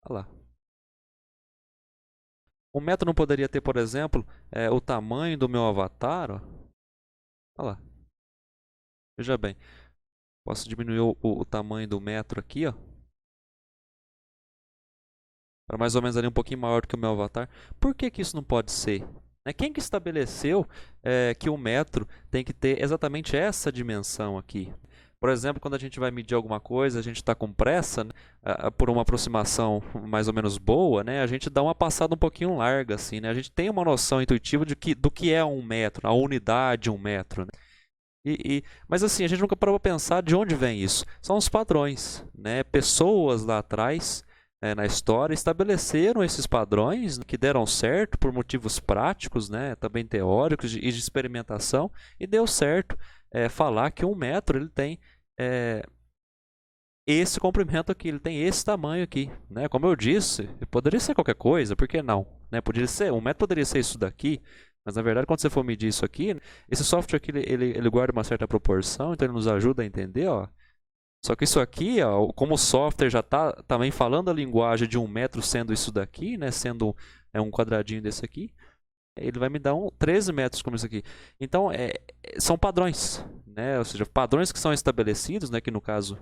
Olha lá. 1 metro não poderia ter, por exemplo, o tamanho do meu avatar. Ó. Olha lá. Veja bem. Posso diminuir o tamanho do metro aqui, ó, para mais ou menos ali um pouquinho maior do que o meu avatar. Por que isso não pode ser? Quem que estabeleceu que 1 metro tem que ter exatamente essa dimensão aqui? Por exemplo, quando a gente vai medir alguma coisa, a gente está com pressa, né, por uma aproximação mais ou menos boa, né, a gente dá uma passada um pouquinho larga, assim, né? A gente tem uma noção intuitiva do que é 1 metro, a unidade de 1 metro, né? Mas assim, a gente nunca parou para pensar de onde vem isso. São os padrões, né? Pessoas lá atrás, na história, estabeleceram esses padrões que deram certo por motivos práticos, né? Também teóricos e de experimentação, e deu certo falar que 1 metro ele tem esse comprimento aqui, ele tem esse tamanho aqui, né? Como eu disse, poderia ser qualquer coisa, por que não? Né? Poderia ser, 1 metro poderia ser isso daqui, mas na verdade quando você for medir isso aqui, esse software aqui ele guarda uma certa proporção, então ele nos ajuda a entender, ó. Só que isso aqui, ó, como o software já está também falando a linguagem de 1 metro sendo isso daqui, né? Sendo um quadradinho desse aqui, ele vai me dar 13 metros como isso aqui. Então, são padrões, né? Ou seja, padrões que são estabelecidos, né? Que no caso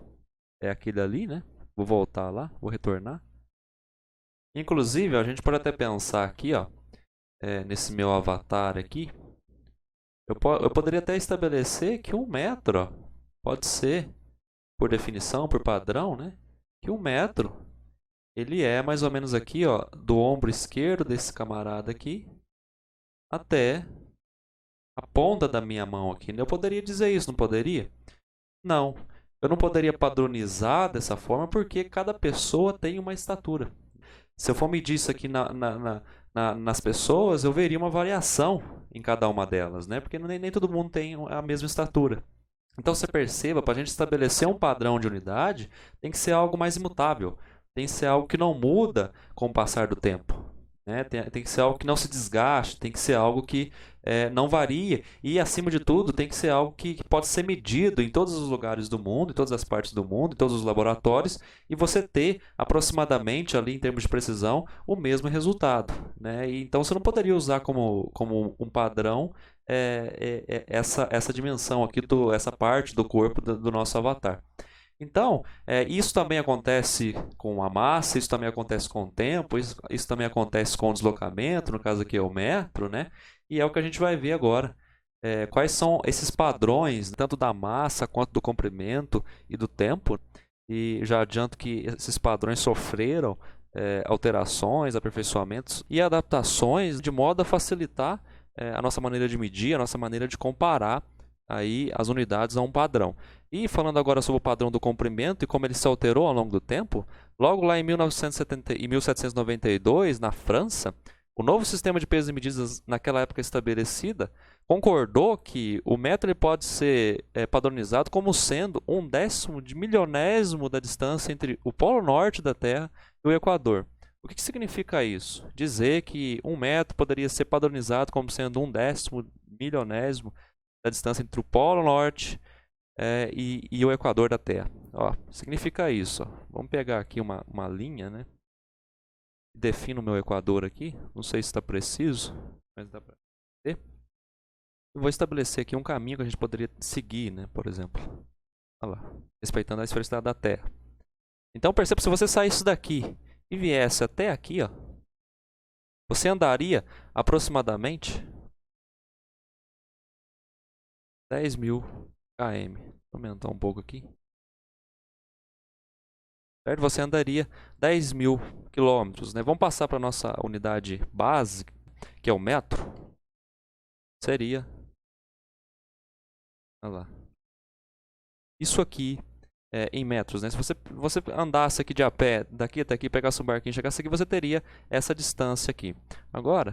é aquele ali, né? Vou voltar lá, vou retornar. Inclusive, a gente pode até pensar aqui, ó, nesse meu avatar aqui, eu poderia até estabelecer que 1 metro, ó, pode ser, por definição, por padrão, né? Que 1 metro, ele é mais ou menos aqui, ó, do ombro esquerdo desse camarada aqui, até a ponta da minha mão aqui. Eu poderia dizer isso, não poderia? Não. Eu não poderia padronizar dessa forma porque cada pessoa tem uma estatura. Se eu for medir isso aqui nas pessoas, eu veria uma variação em cada uma delas, né? Porque nem todo mundo tem a mesma estatura. Então você perceba, para a gente estabelecer um padrão de unidade, tem que ser algo mais imutável. Tem que ser algo que não muda com o passar do tempo. Né? Tem que ser algo que não se desgaste, tem que ser algo que não varia. E, acima de tudo, tem que ser algo que pode ser medido em todos os lugares do mundo, em todas as partes do mundo, em todos os laboratórios, e você ter aproximadamente, ali em termos de precisão, o mesmo resultado. Né? Então, você não poderia usar como um padrão essa dimensão aqui, essa parte do corpo do nosso avatar. Então, isso também acontece com a massa, isso também acontece com o tempo, isso também acontece com o deslocamento, no caso aqui é o metro, né? E é o que a gente vai ver agora. Quais são esses padrões, tanto da massa quanto do comprimento e do tempo. E já adianto que esses padrões sofreram alterações, aperfeiçoamentos e adaptações de modo a facilitar a nossa maneira de medir, a nossa maneira de comparar aí as unidades a um padrão. E falando agora sobre o padrão do comprimento e como ele se alterou ao longo do tempo, logo lá em 1792, na França, o novo sistema de pesos e medidas naquela época estabelecida concordou que o metro ele pode ser padronizado como sendo 1/10 de milionésimo da distância entre o Polo Norte da Terra e o Equador. O que significa isso? Dizer que 1 metro poderia ser padronizado como sendo 1/10 milionésimo da distância entre o Polo Norte e o Equador da Terra. Ó, significa isso. Ó. Vamos pegar aqui uma linha, né? Defino o meu Equador aqui. Não sei se está preciso, mas dá para ver. Eu vou estabelecer aqui um caminho que a gente poderia seguir, né? Por exemplo. Olha lá, respeitando a esfericidade da Terra. Então perceba, se você saísse daqui e viesse até aqui, ó, você andaria aproximadamente 10.000 km. Vou aumentar um pouco aqui. Certo? Você andaria 10.000 quilômetros. Né? Vamos passar para a nossa unidade básica, que é o metro. Seria... Olha lá. Isso aqui em metros. Né? Se você andasse aqui de a pé, daqui até aqui, pegasse um barquinho e chegasse aqui, você teria essa distância aqui. Agora,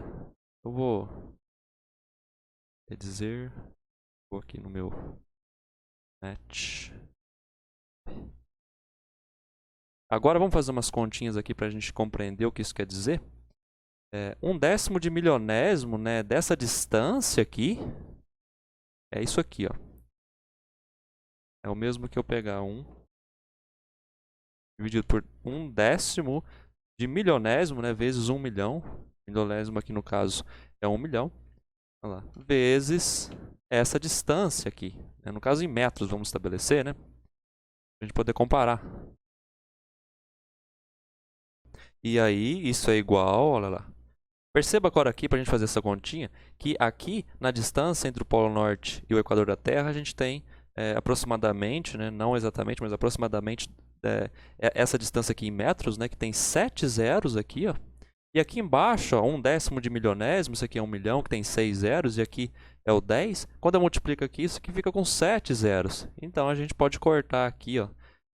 eu vou dizer... Vou aqui no meu match. Agora vamos fazer umas continhas aqui para a gente compreender o que isso quer dizer. 1/10 de milionésimo, né, dessa distância aqui é isso aqui, ó. É o mesmo que eu pegar 1 dividido por 1/10 de milionésimo, né, vezes 1 milhão. Milionésimo aqui no caso é 1 milhão. Olha lá, vezes essa distância aqui. Né, no caso em metros vamos estabelecer, né, para a gente poder comparar. E aí, isso é igual, olha lá. Perceba agora aqui, para a gente fazer essa continha, que aqui na distância entre o Polo Norte e o Equador da Terra, a gente tem aproximadamente, né, não exatamente, mas aproximadamente essa distância aqui em metros, né, que tem 7 zeros aqui, ó. E aqui embaixo, ó, 1/10 de milionésimo, isso aqui é 1 milhão, que tem 6 zeros, e aqui é o 10. Quando eu multiplico aqui, isso aqui fica com 7 zeros. Então, a gente pode cortar aqui, ó,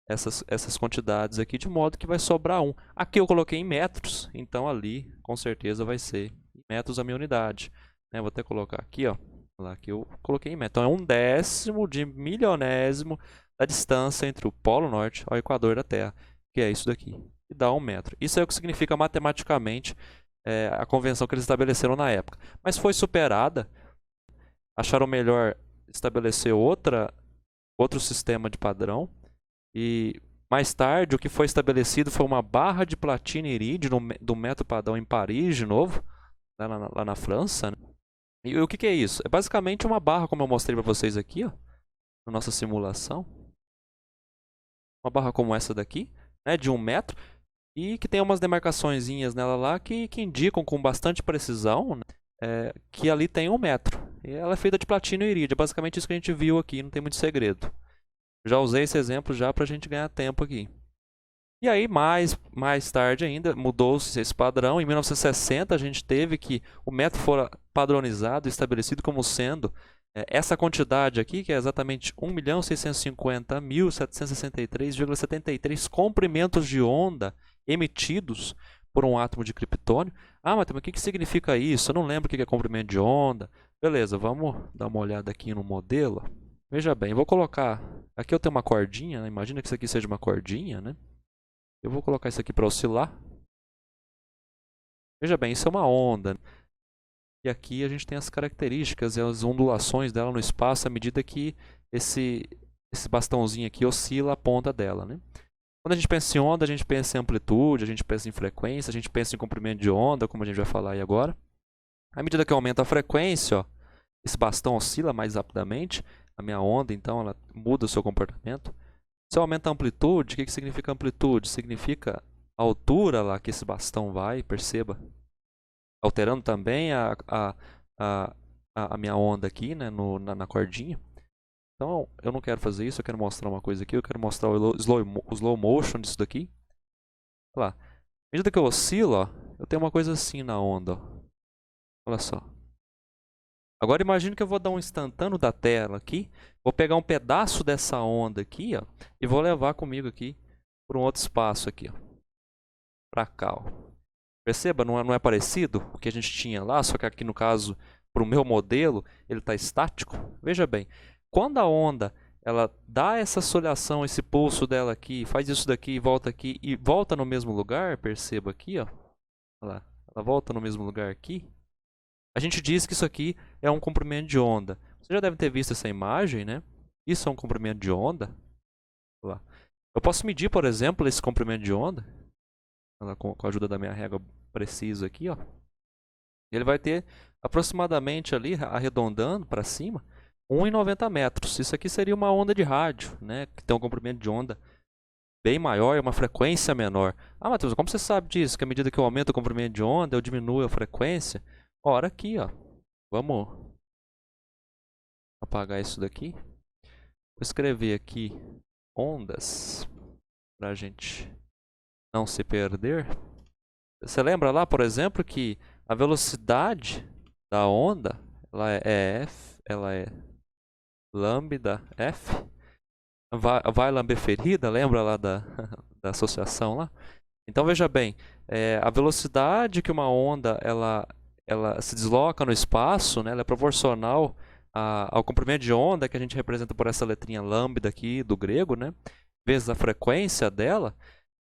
essas quantidades aqui, de modo que vai sobrar 1. Aqui eu coloquei em metros, então ali, com certeza, vai ser em metros a minha unidade. Né? Vou até colocar aqui, ó, lá que eu coloquei em metros. Então, é 1/10 de milionésimo da distância entre o Polo Norte ao Equador da Terra, que é isso daqui. E dá 1 metro. Isso é o que significa matematicamente a convenção que eles estabeleceram na época. Mas foi superada, acharam melhor estabelecer outro sistema de padrão, e mais tarde o que foi estabelecido foi uma barra de platina e irídio do método padrão em Paris, de novo, lá na França. Né? E o que é isso? É basicamente uma barra, como eu mostrei para vocês aqui, ó, na nossa simulação. Uma barra como essa daqui, né, de 1 metro. E que tem umas demarcaçõezinhas nela lá que indicam com bastante precisão, né, que ali tem 1 metro. E ela é feita de platina e irídio. É basicamente isso que a gente viu aqui, não tem muito segredo. Já usei esse exemplo já para a gente ganhar tempo aqui. E aí, mais tarde ainda, mudou-se esse padrão. Em 1960, a gente teve que o metro fora padronizado, estabelecido como sendo essa quantidade aqui, que é exatamente 1.650.763,73 comprimentos de onda emitidos por um átomo de criptônio. Ah, mas o que significa isso? Eu não lembro o que é comprimento de onda. Beleza, vamos dar uma olhada aqui no modelo. Veja bem, vou colocar... Aqui eu tenho uma cordinha, né? Imagina que isso aqui seja uma cordinha, né? Eu vou colocar isso aqui para oscilar. Veja bem, isso é uma onda. E aqui a gente tem as características e as ondulações dela no espaço à medida que esse bastãozinho aqui oscila a ponta dela, né? Quando a gente pensa em onda, a gente pensa em amplitude, a gente pensa em frequência, a gente pensa em comprimento de onda, como a gente vai falar aí agora. À medida que aumenta a frequência, ó, esse bastão oscila mais rapidamente. A minha onda, então, ela muda o seu comportamento. Se eu aumento a amplitude, o que significa amplitude? Significa a altura lá que esse bastão vai, perceba. Alterando também a minha onda aqui, né, na cordinha. Então, eu não quero fazer isso, eu quero mostrar uma coisa aqui. Eu quero mostrar o slow motion disso daqui. Olha lá. À medida que eu oscilo, ó, eu tenho uma coisa assim na onda. Ó. Olha só. Agora imagine que eu vou dar um instantâneo da tela aqui. Vou pegar um pedaço dessa onda aqui, ó, e vou levar comigo aqui para um outro espaço aqui, ó, para cá. Ó. Perceba, não é parecido o que a gente tinha lá, só que aqui no caso, para o meu modelo, ele está estático. Veja bem, quando a onda ela dá essa oscilação, esse pulso dela aqui, faz isso daqui e volta no mesmo lugar, perceba aqui, ó. Olha lá, ela volta no mesmo lugar aqui. A gente diz que isso aqui é um comprimento de onda. Você já deve ter visto essa imagem, né? Isso é um comprimento de onda. Olha lá. Eu posso medir, por exemplo, esse comprimento de onda. Olha lá, com a ajuda da minha régua precisa aqui, ó. Ele vai ter aproximadamente ali, arredondando para cima, 1,90 metros. Isso aqui seria uma onda de rádio, né? Que tem um comprimento de onda bem maior e uma frequência menor. Ah, Matheus, como você sabe disso? Que à medida que eu aumento o comprimento de onda, eu diminuo a frequência? Ora, aqui, ó. Vamos apagar isso daqui. Vou escrever aqui ondas para a gente não se perder. Você lembra lá, por exemplo, que a velocidade da onda ela é f, ela é lambda f, vai lambeferida, lembra lá da associação lá? Então veja bem, a velocidade que uma onda ela se desloca no espaço, né, ela é proporcional ao comprimento de onda que a gente representa por essa letrinha lambda aqui do grego, né, vezes a frequência dela.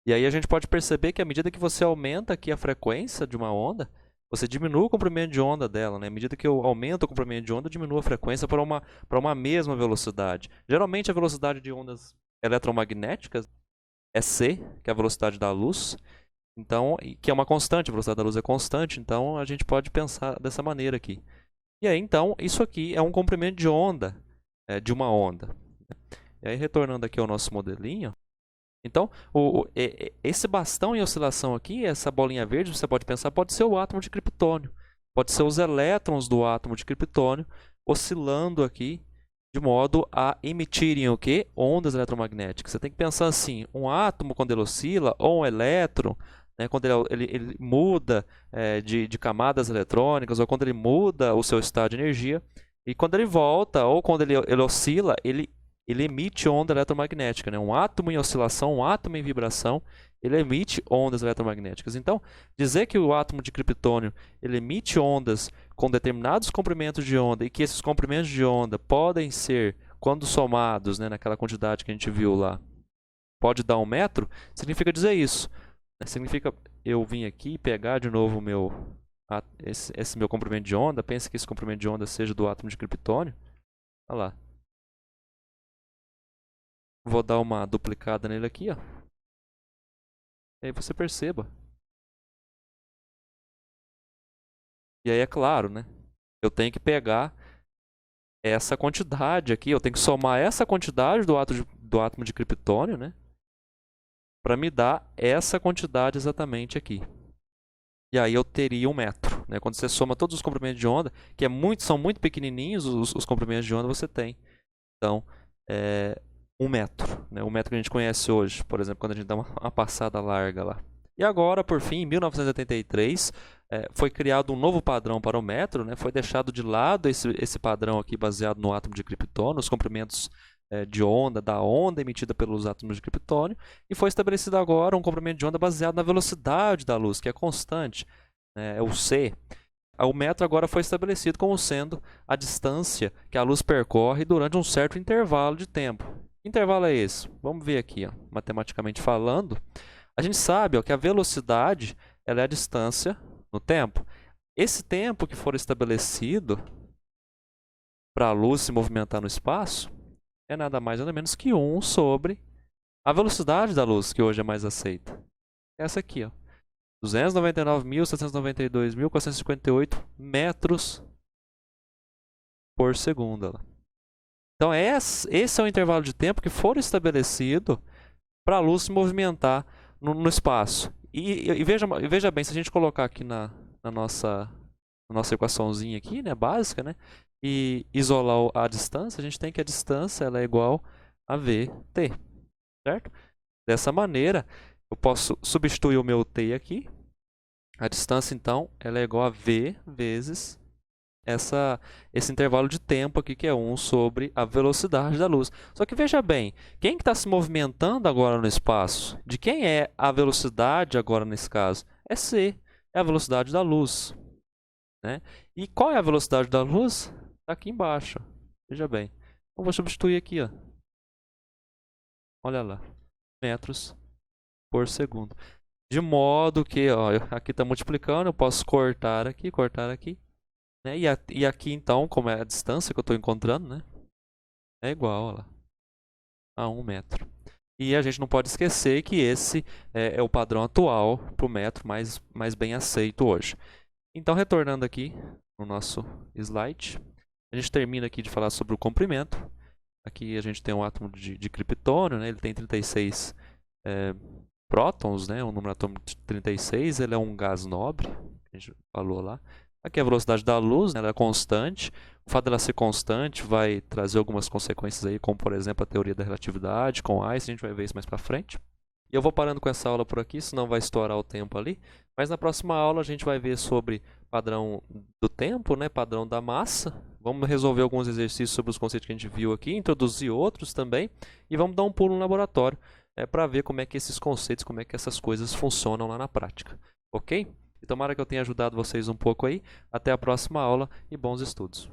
E aí a gente pode perceber que à medida que você aumenta aqui a frequência de uma onda, você diminui o comprimento de onda dela, né? À medida que eu aumento o comprimento de onda, eu diminuo a frequência para uma mesma velocidade. Geralmente a velocidade de ondas eletromagnéticas é c, que é a velocidade da luz, então, que é uma constante, a velocidade da luz é constante, então a gente pode pensar dessa maneira aqui. E aí, então, isso aqui é um comprimento de onda, de uma onda. E aí, retornando aqui ao nosso modelinho, então, esse bastão em oscilação aqui, essa bolinha verde, você pode pensar, pode ser o átomo de criptônio. Pode ser os elétrons do átomo de criptônio oscilando aqui de modo a emitirem o quê? Ondas eletromagnéticas. Você tem que pensar assim, um átomo quando ele oscila, ou um elétron, né, quando ele muda de camadas eletrônicas, ou quando ele muda o seu estado de energia, e quando ele volta, ou quando ele oscila, ele emite onda eletromagnética. Né? Um átomo em oscilação, um átomo em vibração, ele emite ondas eletromagnéticas. Então, dizer que o átomo de criptônio ele emite ondas com determinados comprimentos de onda e que esses comprimentos de onda podem ser, quando somados, né, naquela quantidade que a gente viu lá, pode dar 1 metro, significa dizer isso. Significa eu vim aqui pegar de novo esse meu comprimento de onda, pensa que esse comprimento de onda seja do átomo de criptônio. Olha lá. Vou dar uma duplicada nele aqui, ó. E aí você perceba. E aí é claro, né? Eu tenho que pegar essa quantidade aqui, eu tenho que somar essa quantidade do átomo de criptônio, né? Para me dar essa quantidade exatamente aqui. E aí eu teria 1 metro. Né? Quando você soma todos os comprimentos de onda, que são muito pequenininhos os comprimentos de onda, você tem. Então, 1 metro. Né? O metro que a gente conhece hoje, por exemplo, quando a gente dá uma passada larga lá. E agora, por fim, em 1983, foi criado um novo padrão para o metro. Né? Foi deixado de lado esse padrão aqui baseado no átomo de criptônio, os comprimentos de onda, da onda emitida pelos átomos de criptônio, e foi estabelecido agora um comprimento de onda baseado na velocidade da luz, que é constante, é o c. O metro agora foi estabelecido como sendo a distância que a luz percorre durante um certo intervalo de tempo. Que intervalo é esse? Vamos ver aqui, ó, matematicamente falando. A gente sabe, ó, que a velocidade ela é a distância no tempo. Esse tempo que for estabelecido para a luz se movimentar no espaço é nada mais nada menos que 1 sobre a velocidade da luz, que hoje é mais aceita. Essa aqui, ó. 299.792.458 metros por segundo. Então, esse é o intervalo de tempo que for estabelecido para a luz se movimentar no espaço. E veja bem, se a gente colocar aqui na nossa equaçãozinha aqui, né, básica, né, e isolar a distância, a gente tem que a distância ela é igual a VT, certo? Dessa maneira, eu posso substituir o meu T aqui. A distância, então, ela é igual a V vezes esse intervalo de tempo aqui, que é 1 sobre a velocidade da luz. Só que veja bem, quem que está se movimentando agora no espaço? De quem é a velocidade agora nesse caso? É c, é a velocidade da luz. Né? E qual é a velocidade da luz? Está aqui embaixo. Veja bem. Eu vou substituir aqui. Ó. Olha lá. Metros por segundo. De modo que, ó, aqui está multiplicando, eu posso cortar aqui, né? E aqui, então, como é a distância que eu estou encontrando, né? É igual, ó lá, a 1 metro. E a gente não pode esquecer que esse é o padrão atual para o metro mais bem aceito hoje. Então, retornando aqui no nosso slide, a gente termina aqui de falar sobre o comprimento. Aqui a gente tem um átomo de criptônio, né? Ele tem 36 prótons, né? O número atômico de 36, ele é um gás nobre, que a gente falou lá. Aqui a velocidade da luz, né? Ela é constante. O fato dela ser constante vai trazer algumas consequências aí, como por exemplo a teoria da relatividade com Einstein, a gente vai ver isso mais para frente. E eu vou parando com essa aula por aqui, senão vai estourar o tempo ali. Mas na próxima aula a gente vai ver sobre padrão do tempo, né? Padrão da massa. Vamos resolver alguns exercícios sobre os conceitos que a gente viu aqui, introduzir outros também. E vamos dar um pulo no laboratório para ver como é que esses conceitos, como é que essas coisas funcionam lá na prática. Ok? E tomara que eu tenha ajudado vocês um pouco aí. Até a próxima aula e bons estudos.